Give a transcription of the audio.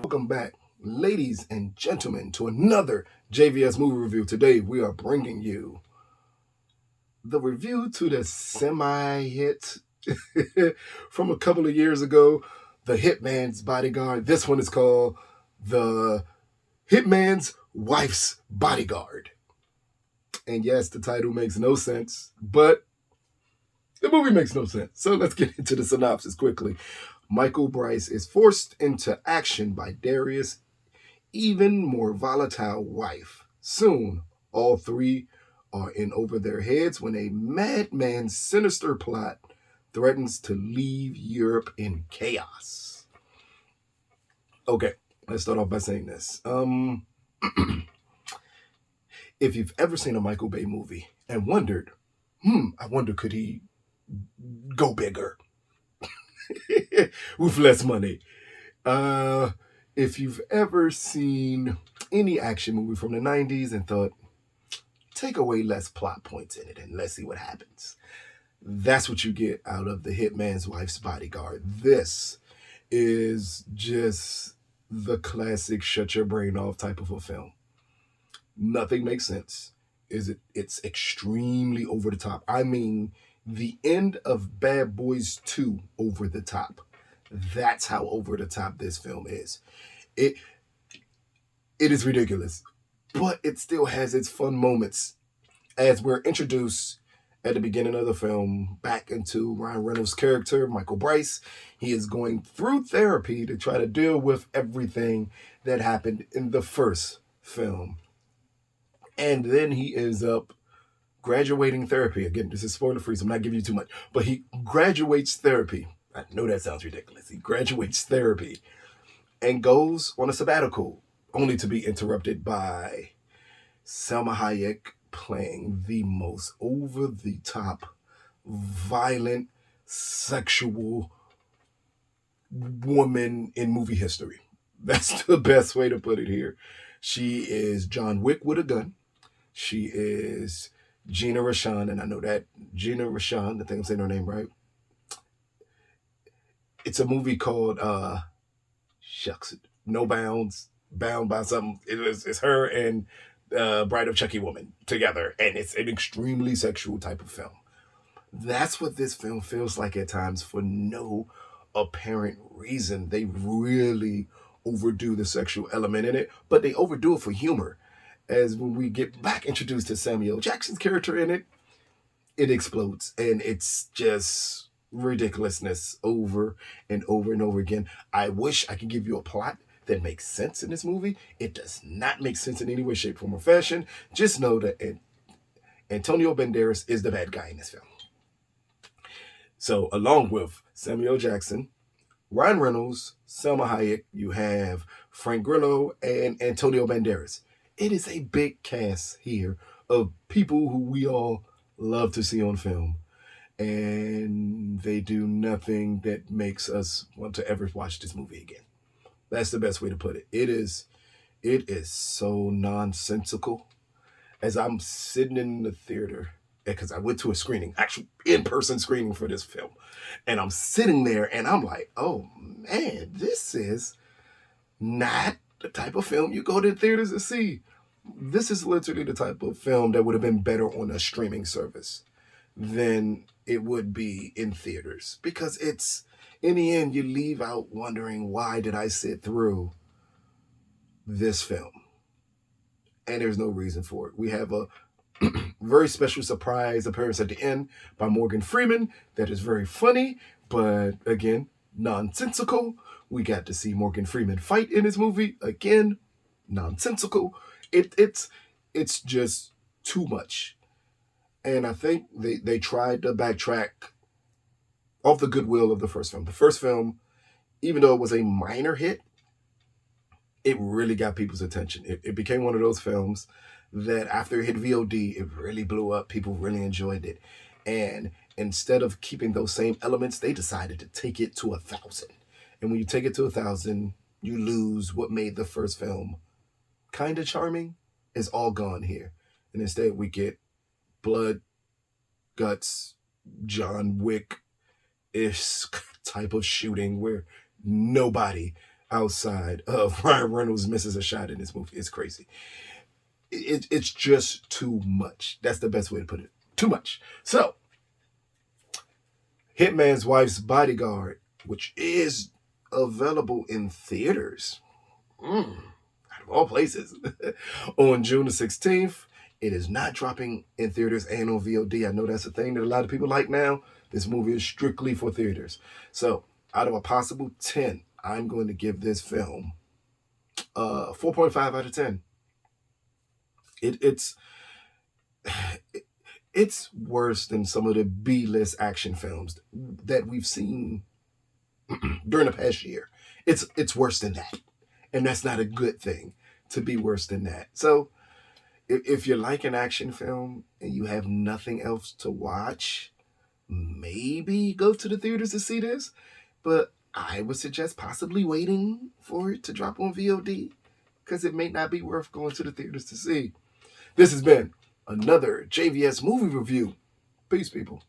Welcome back, ladies and gentlemen, to another JVS movie review. Today we are bringing you the review to the semi-hit from a couple of years ago, The Hitman's Bodyguard. This one is called The Hitman's Wife's Bodyguard. And yes, the title makes no sense, but the movie makes no sense. So let's get into the synopsis quickly. Michael Bryce is forced into action by Darius' even more volatile wife. Soon, all three are in over their heads when a madman's sinister plot threatens to leave Europe in chaos. Okay, let's start off by saying this. If you've ever seen a Michael Bay movie and wondered, I wonder could he go bigger with less money? If you've ever seen any action movie from the 90s and thought, take away less plot points in it and let's see what happens, that's what you get out of The Hitman's Wife's Bodyguard. This is just the classic shut your brain off type of a film. Nothing makes sense. It's extremely over the top. I mean, the end of Bad Boys 2 over the top. That's how over the top this film is. It is ridiculous, but it still has its fun moments as we're introduced at the beginning of the film back into Ryan Reynolds' character, Michael Bryce. He is going through therapy to try to deal with everything that happened in the first film. And then he ends up graduating therapy. Again, this is spoiler free, so I'm not giving you too much. But he graduates therapy. I know that sounds ridiculous. He graduates therapy and goes on a sabbatical, only to be interrupted by Salma Hayek playing the most over-the-top, violent, sexual woman in movie history. That's the best way to put it here. She is John Wick with a gun. She is Gina Rashan, and I know that Gina Rashan, I think I'm saying her name right. It's a movie called No Bounds, Bound by something. It's her and Bride of Chucky Woman together, and it's an extremely sexual type of film. That's what this film feels like at times for no apparent reason. They really overdo the sexual element in it, but they overdo it for humor. As when we get back introduced to Samuel Jackson's character in it, it explodes, and it's just ridiculousness over and over and over again. I wish I could give you a plot that makes sense in this movie. It does not make sense in any way, shape, form, or fashion. Just know that Antonio Banderas is the bad guy in this film. So, along with Samuel Jackson, Ryan Reynolds, Salma Hayek, you have Frank Grillo, and Antonio Banderas. It is a big cast here of people who we all love to see on film. And they do nothing that makes us want to ever watch this movie again. That's the best way to put it. It is so nonsensical. As I'm sitting in the theater, because I went to a screening, actual in-person screening for this film, and I'm sitting there and I'm like, oh man, this is not the type of film you go to theaters to see. This is literally the type of film that would have been better on a streaming service than it would be in theaters, because it's, in the end, you leave out wondering, why did I sit through this film? And there's no reason for it. We have a very special surprise appearance at the end by Morgan Freeman that is very funny, but again, nonsensical. We got to see Morgan Freeman fight in this movie. Again, nonsensical. It's just too much. And I think they tried to backtrack off the goodwill of the first film. The first film, even though it was a minor hit, it really got people's attention. It became one of those films that after it hit VOD, it really blew up. People really enjoyed it. And instead of keeping those same elements, they decided to take it to 1,000. And when you take it to 1,000, you lose what made the first film kind of charming. It's all gone here. And instead we get blood, guts, John Wick-ish type of shooting where nobody outside of Ryan Reynolds misses a shot in this movie. It's crazy. It's just too much. That's the best way to put it. Too much. So, Hitman's Wife's Bodyguard, which is available in theaters, out of all places, on June the 16th. It is not dropping in theaters and on VOD. I know that's a thing that a lot of people like now. This movie is strictly for theaters. So, out of a possible 10, I'm going to give this film 4.5 out of 10. It's worse than some of the B-list action films that we've seen during the past year. It's worse than that. And that's not a good thing, to be worse than that. So if you like an action film and you have nothing else to watch, maybe go to the theaters to see this. But I would suggest possibly waiting for it to drop on VOD, because it may not be worth going to the theaters to see. This has been another JVS movie review. Peace, people.